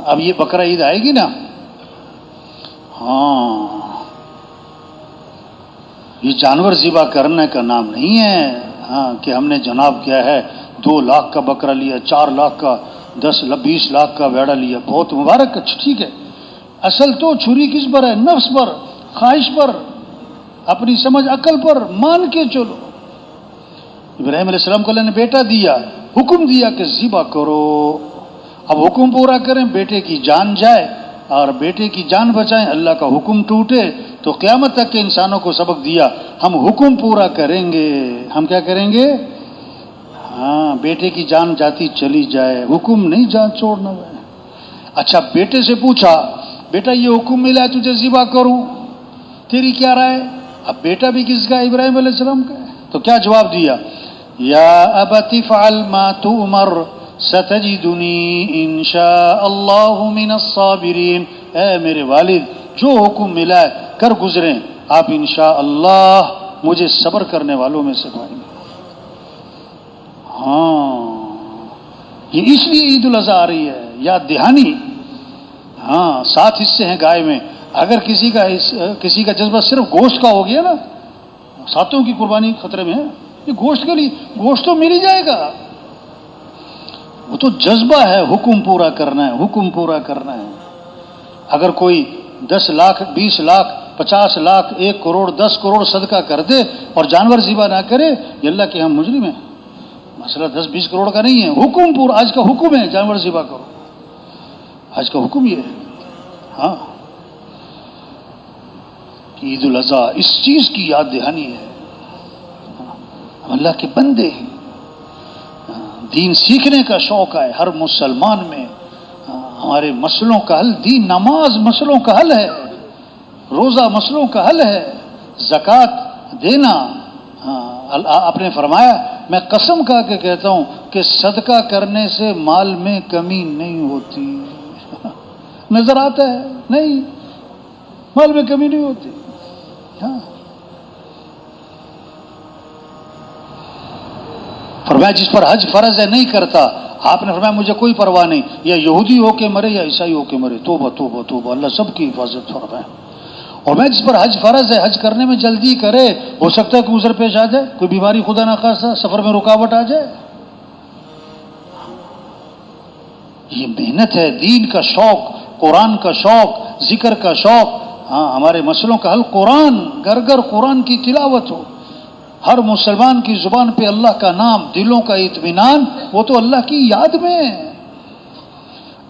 اب یہ بقرہ عید آئے گی نا، ہاں یہ جانور ذبح کرنے کا نام نہیں ہے، ہاں کہ ہم نے جناب کیا ہے 2 لاکھ کا بکرا لیا، 4 لاکھ کا، 20 لاکھ کا ویڑا لیا، بہت مبارک، اچھا ٹھیک ہے۔ اصل تو چھری کس پر ہے؟ نفس پر، خواہش پر، اپنی سمجھ عقل پر مان کے چلو۔ ابراہیم علیہ السلام کو اللہ نے بیٹا دیا، حکم دیا کہ ذبح کرو، اب حکم پورا کریں، بیٹے کی جان جائے اور بیٹے کی جان بچائیں، اللہ کا حکم ٹوٹے تو قیامت تک کے انسانوں کو سبق دیا ہم حکم پورا کریں گے۔ ہم کیا کریں گے؟ ہاں بیٹے کی جان جاتی چلی جائے، حکم نہیں جان چھوڑنا ہے۔ اچھا بیٹے سے پوچھا، بیٹا یہ حکم ملا ہے تجھے ذبح کروں، تیری کیا رائے؟ اب بیٹا بھی کس کا؟ ابراہیم علیہ السلام کا۔ تو کیا جواب دیا؟ یا ابت فعل ما تؤمر ستجدنی انشاء اللہ من الصابرین، اے میرے والد جو حکم ملا ہے کر گزریں، آپ انشاءاللہ مجھے صبر کرنے والوں میں سے پائیں گے۔ ہاں یہ اس لیے عید الاضحیٰ آ رہی ہے، یاد دہانی۔ ہاں 7 حصے ہیں گائے میں، اگر کسی کا جذبہ صرف گوشت کا ہو گیا نا، 7 کی قربانی خطرے میں ہے۔ یہ گوشت کے لیے گوشت تو مل ہی جائے گا، وہ تو جذبہ ہے، حکم پورا کرنا ہے، حکم پورا کرنا ہے۔ اگر کوئی 10 لاکھ 20 لاکھ 50 لاکھ 1 کروڑ 10 کروڑ صدقہ کر دے اور جانور ذبح نہ کرے، یہ اللہ کے ہم مجرم ہیں۔ مسئلہ 10-20 کروڑ کا نہیں ہے، حکم پورا، آج کا حکم ہے جانور ذبح کرو، آج کا حکم یہ ہے۔ ہاں کہ عید الاضحیٰ اس چیز کی یاد دہانی ہے، ہم اللہ کے بندے ہیں، دین سیکھنے کا شوق ہے ہر مسلمان میں۔ ہمارے مسئلوں کا حل، دین نماز مسئلوں کا حل ہے، روزہ مسئلوں کا حل ہے، زکوٰۃ دینا۔ آپ نے فرمایا، میں قسم کھا کے کہتا ہوں کہ صدقہ کرنے سے مال میں کمی نہیں ہوتی۔ نظر آتا ہے نہیں، مال میں کمی نہیں ہوتی۔ ہاں فرمایا جس پر حج فرض ہے نہیں کرتا، آپ نے فرمایا مجھے کوئی پرواہ نہیں، یا یہودی ہو کے مرے یا عیسائی ہو کے مرے، توبہ توبہ توبہ، اللہ سب کی حفاظت فرمائے۔ اور میں جس پر حج فرض ہے حج کرنے میں جلدی کرے، ہو سکتا ہے کہ عذر پیش آ جائے، کوئی بیماری خدا نخواستہ سفر میں رکاوٹ آ جائے، یہ محنت ہے، دین کا شوق، قرآن کا شوق، ذکر کا شوق۔ ہاں ہمارے مسئلوں کا حل قرآن، گھر گھر قرآن کی تلاوت ہو، ہر مسلمان کی زبان پہ اللہ کا نام، دلوں کا اطمینان، وہ تو اللہ کی یاد میں ہے۔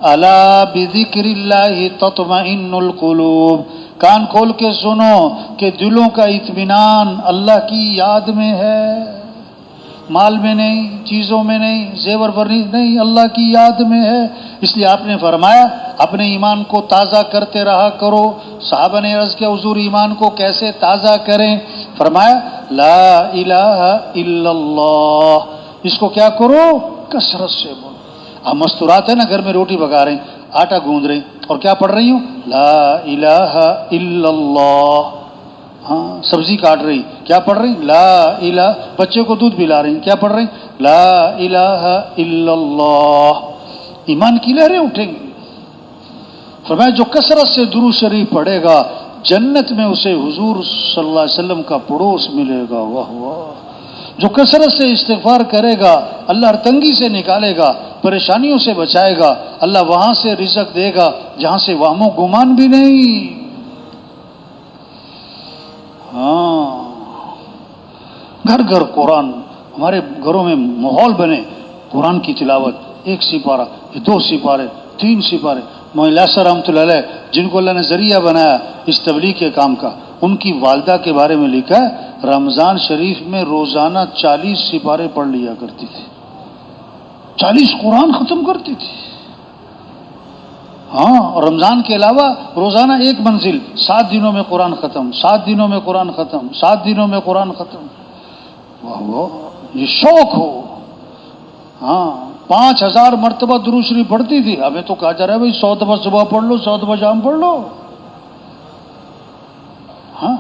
الا بذکر اللہ تطمئن القلوب، کان کھول کے سنو کہ دلوں کا اطمینان اللہ کی یاد میں ہے، مال میں نہیں، چیزوں میں نہیں، زیور پر نہیں، اللہ کی یاد میں ہے۔ اس لیے آپ نے فرمایا اپنے ایمان کو تازہ کرتے رہا کرو۔ صحابہ نے عرض کیا حضور ایمان کو کیسے تازہ کریں؟ فرمایا لا الہ الا اللہ، اس کو کیا کرو؟ کثرت سے بولو۔ آپ مستورات ہیں نا، گھر میں روٹی پکا رہے ہیں، آٹا گوندھ رہے ہیں، اور کیا پڑھ رہی ہوں؟ لا الہ الا اللہ۔ ہاں سبزی کاٹ رہی، کیا پڑھ رہی؟ لا الہ۔ بچے کو دودھ پلا رہی، کیا پڑھ رہی؟ لا الہ الا اللہ۔ ایمان کی لہریں اٹھیں گی۔ فرمایا جو کثرت سے درود شریف پڑھے گا جنت میں اسے حضور صلی اللہ علیہ وسلم کا پڑوس ملے گا۔ واہ واہ۔ جو کثرت سے استغفار کرے گا اللہ ہر تنگی سے نکالے گا، پریشانیوں سے بچائے گا، اللہ وہاں سے رزق دے گا جہاں سے وہم و گمان بھی نہیں۔ ہاں گھر گھر قرآن، ہمارے گھروں میں ماحول بنے، قرآن کی تلاوت، 1 سپارہ، 2 سپارے، 3 سپارے۔ مولانا یاسر رحمۃ اللہ علیہ جن کو اللہ نے ذریعہ بنایا اس تبلیغ کے کام کا، ان کی والدہ کے بارے میں لکھا ہے رمضان شریف میں روزانہ 40 سپارے پڑھ لیا کرتی تھی، 40 قرآن ختم کرتی تھی۔ ہاں اور رمضان کے علاوہ روزانہ 1 منزل، 7 دنوں میں قرآن ختم، 7 دنوں میں قرآن ختم، 7 دنوں میں قرآن ختم۔ واہ واہ، یہ شوق ہو۔ ہاں 5000 مرتبہ درود شریف پڑھتی تھی، ہمیں تو کہا جا رہا ہے بھائی 100 دفعہ صبح پڑھ لو، 100 دفعہ شام پڑھ لو۔ ہاں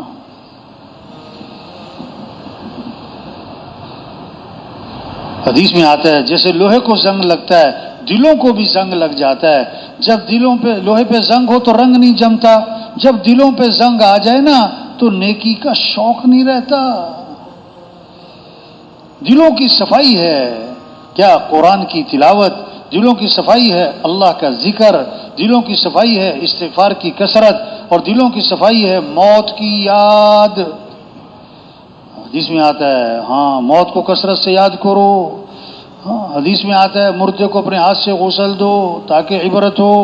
حدیث میں آتا ہے جیسے لوہے کو زنگ لگتا ہے دلوں کو بھی زنگ لگ جاتا ہے. جب دلوں پہ لوہے پہ زنگ ہو تو رنگ نہیں جمتا، جب دلوں پہ زنگ آ جائے نا تو نیکی کا شوق نہیں رہتا. دلوں کی صفائی ہے کیا؟ قرآن کی تلاوت. دلوں کی صفائی ہے اللہ کا ذکر. دلوں کی صفائی ہے استغفار کی کثرت. اور دلوں کی صفائی ہے موت کی یاد. حدیث میں آتا ہے ہاں موت کو کثرت سے یاد کرو. ہاں حدیث میں آتا ہے مردے کو اپنے ہاتھ سے غسل دو تاکہ عبرت ہو.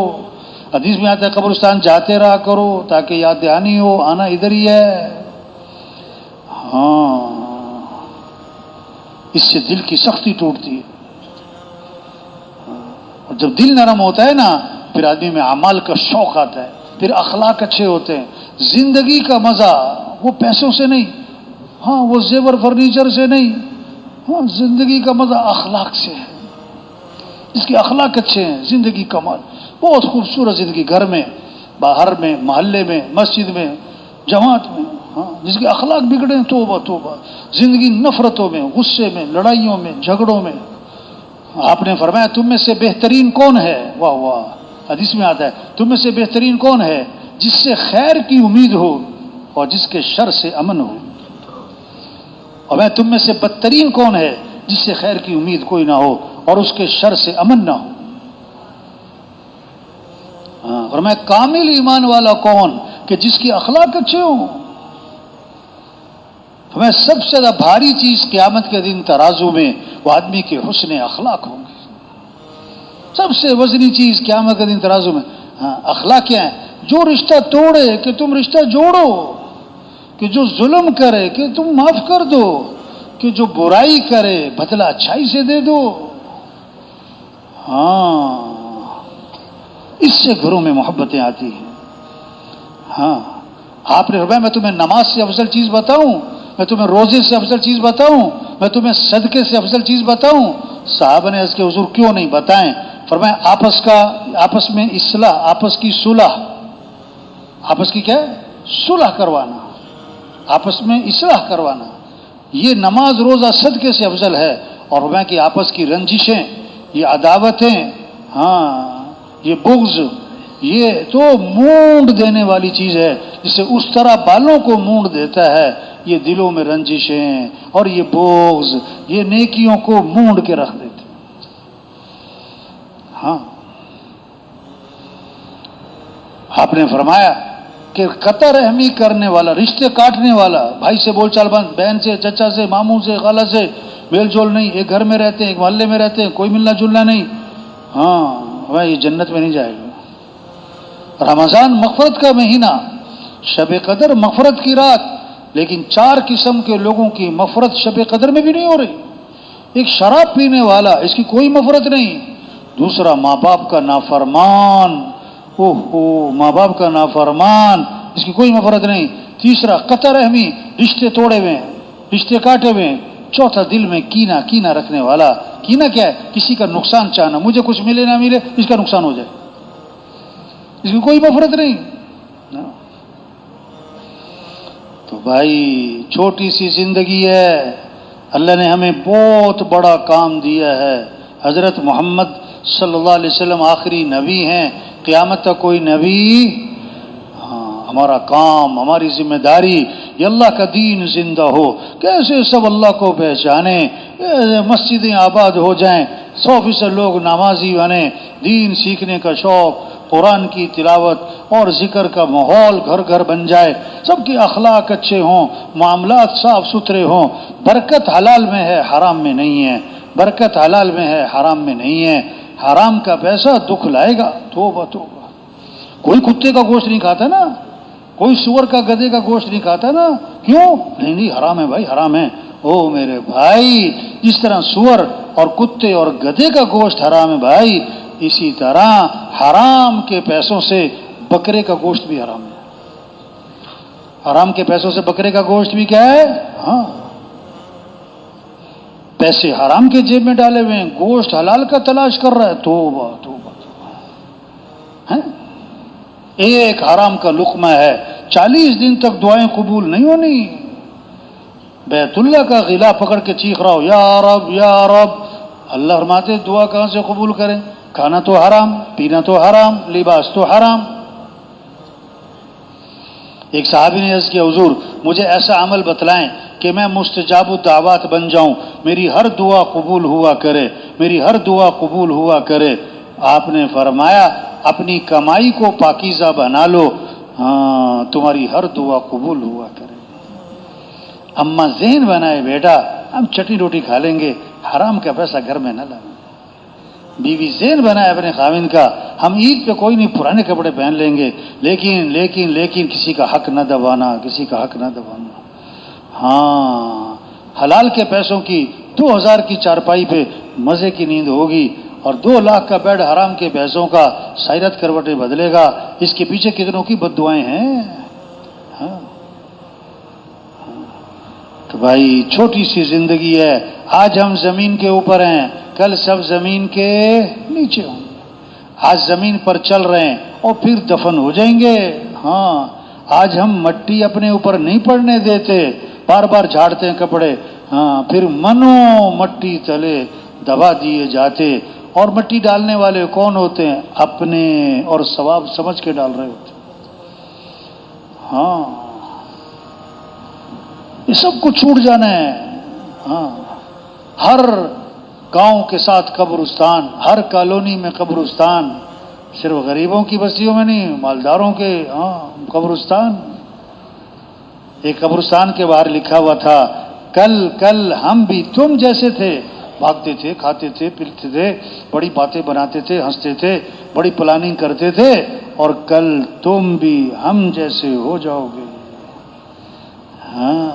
حدیث میں آتا ہے قبرستان جاتے رہا کرو تاکہ یاد دہانی ہو، آنا ادھر ہی ہے. ہاں اس سے دل کی سختی ٹوٹتی ہے. اور جب دل نرم ہوتا ہے نا پھر آدمی میں اعمال کا شوق آتا ہے، پھر اخلاق اچھے ہوتے ہیں. زندگی کا مزہ وہ پیسوں سے نہیں، ہاں وہ زیور فرنیچر سے نہیں، ہاں زندگی کا مزہ اخلاق سے ہے. جس کے اخلاق اچھے ہیں زندگی کمال بہت خوبصورت زندگی، گھر میں، باہر میں، محلے میں، مسجد میں، جماعت میں. ہاں جس کے اخلاق بگڑے ہیں توبہ توبہ. زندگی نفرتوں میں، غصے میں، لڑائیوں میں، جھگڑوں میں. آپ نے فرمایا تم میں سے بہترین کون ہے؟ واہ واہ، حدیث میں آتا ہے تم میں سے بہترین کون ہے؟ جس سے خیر کی امید ہو اور جس کے شر سے امن ہو. اور میں تم میں سے بدترین کون ہے؟ جس سے خیر کی امید کوئی نہ ہو اور اس کے شر سے امن نہ ہو. اور میں کامل ایمان والا کون؟ کہ جس کی اخلاق اچھے ہوں. ہمیں سب سے زیادہ بھاری چیز قیامت کے دن ترازو میں وہ آدمی کے حسن اخلاق ہوں گے. سب سے وزنی چیز قیامت کے دن ترازو میں اخلاق کیا ہے؟ جو رشتہ توڑے کہ تم رشتہ جوڑو، کہ جو ظلم کرے کہ تم معاف کر دو، کہ جو برائی کرے بدلہ اچھائی سے دے دو. ہاں اس سے گھروں میں محبتیں آتی ہیں. ہاں آپ نے فرمایا میں تمہیں نماز سے افضل چیز بتاؤں، میں تمہیں روزے سے افضل چیز بتاؤں، میں تمہیں صدقے سے افضل چیز بتاؤں. صحابہ نے اس کے حضور کیوں نہیں بتائیں؟ فرمایا آپس میں اصلاح، آپس کی صلح. آپس کی کیا ہے؟ صلح کروانا، آپس میں اصلاح کروانا. یہ نماز روزہ صدقے سے افضل ہے. اور فرمایا کہ آپس کی رنجشیں، یہ عداوتیں، ہاں یہ بغض، یہ تو مونڈ دینے والی چیز ہے. جسے اس طرح بالوں کو مونڈ دیتا ہے یہ دلوں میں رنجشیں اور یہ بغض یہ نیکیوں کو مونڈ کے رکھ دیتے. ہاں آپ نے فرمایا کہ قطع رحمی کرنے والا، رشتے کاٹنے والا، بھائی سے بول چال بند، بہن سے، چچا سے، ماموں سے، خالہ سے میل جول نہیں، ایک گھر میں رہتے ہیں، ایک محلے میں رہتے ہیں، کوئی ملنا جلنا نہیں، ہاں بھائی یہ جنت میں نہیں جائے گا. رمضان مغفرت کا مہینہ، شب قدر مغفرت کی رات، لیکن 4 قسم کے لوگوں کی مغفرت شب قدر میں بھی نہیں ہو رہی. ایک شراب پینے والا، اس کی کوئی مغفرت نہیں. دوسرا ماں باپ کا نافرمان، ماں باپ کا نافرمان، اس کی کوئی مغفرت نہیں. تیسرا قطع رحمی، رشتے توڑے ہوئے، رشتے کاٹے ہوئے. چوتھا دل میں کینہ رکھنے والا. کینہ کیا ہے؟ کسی کا نقصان چاہنا، مجھے کچھ ملے نہ ملے اس کا نقصان ہو جائے، اس کی کوئی مغفرت نہیں. تو بھائی چھوٹی سی زندگی ہے، اللہ نے ہمیں بہت بڑا کام دیا ہے. حضرت محمد صلی اللہ علیہ وسلم آخری نبی ہیں، قیامت تک کوئی نبی. ہاں ہمارا کام، ہماری ذمہ داری یہ اللہ کا دین زندہ ہو. کیسے سب اللہ کو پہچانے، مسجدیں آباد ہو جائیں، 100% لوگ نمازی بنیں، دین سیکھنے کا شوق، قرآن کی تلاوت اور ذکر کا ماحول گھر گھر بن جائے، سب کے اخلاق اچھے ہوں، معاملات صاف ستھرے ہوں. برکت حلال میں ہے، حرام میں نہیں ہے. برکت حلال میں ہے، حرام میں نہیں ہے. حرام کا پیسہ دکھ لائے گا. توبہ توبہ. کوئی کتے کا گوشت نہیں کھاتا نا، کوئی سور کا گدھے کا گوشت نہیں کھاتا نا. کیوں؟ نہیں حرام ہے بھائی، حرام ہے. او میرے بھائی، جس طرح سور اور کتے اور گدھے کا گوشت حرام ہے بھائی، اسی طرح حرام کے پیسوں سے بکرے کا گوشت بھی حرام ہے. حرام کے پیسوں سے بکرے کا گوشت بھی کیا ہے؟ ہاں پیسے حرام کے جیب میں ڈالے ہوئے ہیں، گوشت حلال کا تلاش کر رہا ہے. توبہ توبہ توبہ. ایک حرام کا لقمہ ہے، 40 دن تک دعائیں قبول نہیں ہونی. بیت اللہ کا غلاف پکڑ کے چیخ رہا ہو یا رب یا رب، اللہ فرماتے دعا کہاں سے قبول کریں؟ کھانا تو حرام، پینا تو حرام، لباس تو حرام۔ ایک صحابی نے عرض کیا حضور مجھے ایسا عمل بتلائیں کہ میں مستجاب الدعوات بن جاؤں، میری ہر دعا قبول ہوا کرے، میری ہر دعا قبول ہوا کرے۔ آپ نے فرمایا اپنی کمائی کو پاکیزہ بنا لو، ہاں تمہاری ہر دعا قبول ہوا کرے۔ اما ذہن بنائے بیٹا ہم چٹنی روٹی کھا لیں گے، حرام کا پیسہ گھر میں نہ لانا۔ بیوی ذہن بنائے اپنے خاوند کا ہم عید پہ کوئی نہیں پرانے کپڑے پہن لیں گے، لیکن کسی کا حق نہ دبانا، کسی کا حق نہ دبانا۔ ہاں حلال کے پیسوں کی 2000 کی چارپائی پہ مزے کی نیند ہوگی، اور 2 لاکھ کا بیڈ حرام کے پیسوں کا سیرت کروٹیں بدلے گا۔ اس کے پیچھے کتنوں کی بد دعائیں ہیں۔ ہاں تو بھائی چھوٹی سی زندگی ہے، آج ہم زمین کے اوپر ہیں، کل سب زمین کے نیچے ہوں گے۔ آج زمین پر چل رہے ہیں اور پھر دفن ہو جائیں گے۔ ہاں آج ہم مٹی اپنے اوپر نہیں پڑنے دیتے، بار بار جھاڑتے ہیں کپڑے، ہاں پھر منو مٹی تلے دبا دیے جاتے۔ اور مٹی ڈالنے والے کون ہوتے ہیں؟ اپنے، اور ثواب سمجھ کے ڈال رہے ہوتے ہیں۔ ہاں یہ سب کو چھوٹ جانا ہے۔ ہاں ہر گاؤں کے ساتھ قبرستان، ہر کالونی میں قبرستان، صرف غریبوں کی بستیوں میں نہیں، مالداروں کے ہاں قبرستان۔ ایک قبرستان کے باہر لکھا ہوا تھا کل ہم بھی تم جیسے تھے، بھاگتے تھے، کھاتے تھے، پیتے تھے، بڑی باتیں بناتے تھے، ہنستے تھے، بڑی پلاننگ کرتے تھے، اور کل تم بھی ہم جیسے ہو جاؤ گے۔ ہاں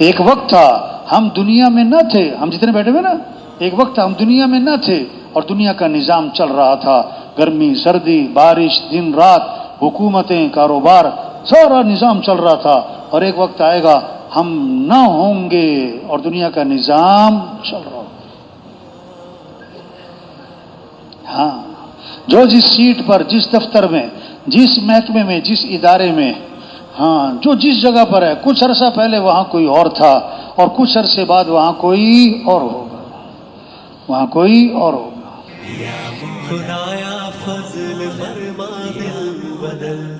ایک وقت تھا ہم دنیا میں نہ تھے، ہم جتنے بیٹھے ہوئے نا، ایک وقت تھا ہم دنیا میں نہ تھے اور دنیا کا نظام چل رہا تھا، گرمی سردی بارش دن رات، حکومتیں کاروبار، سارا نظام چل رہا تھا، اور ایک وقت آئے گا ہم نہ ہوں گے اور دنیا کا نظام چل رہا ہوگا۔ ہاں جو جس سیٹ پر، جس دفتر میں، جس محکمے میں، جس ادارے میں، ہاں جو جس جگہ پر ہے، کچھ عرصہ پہلے وہاں کوئی اور تھا اور کچھ عرصے بعد وہاں کوئی اور ہوگا، وہاں کوئی اور ہوگا۔ خدایا فضل فرما دل بدل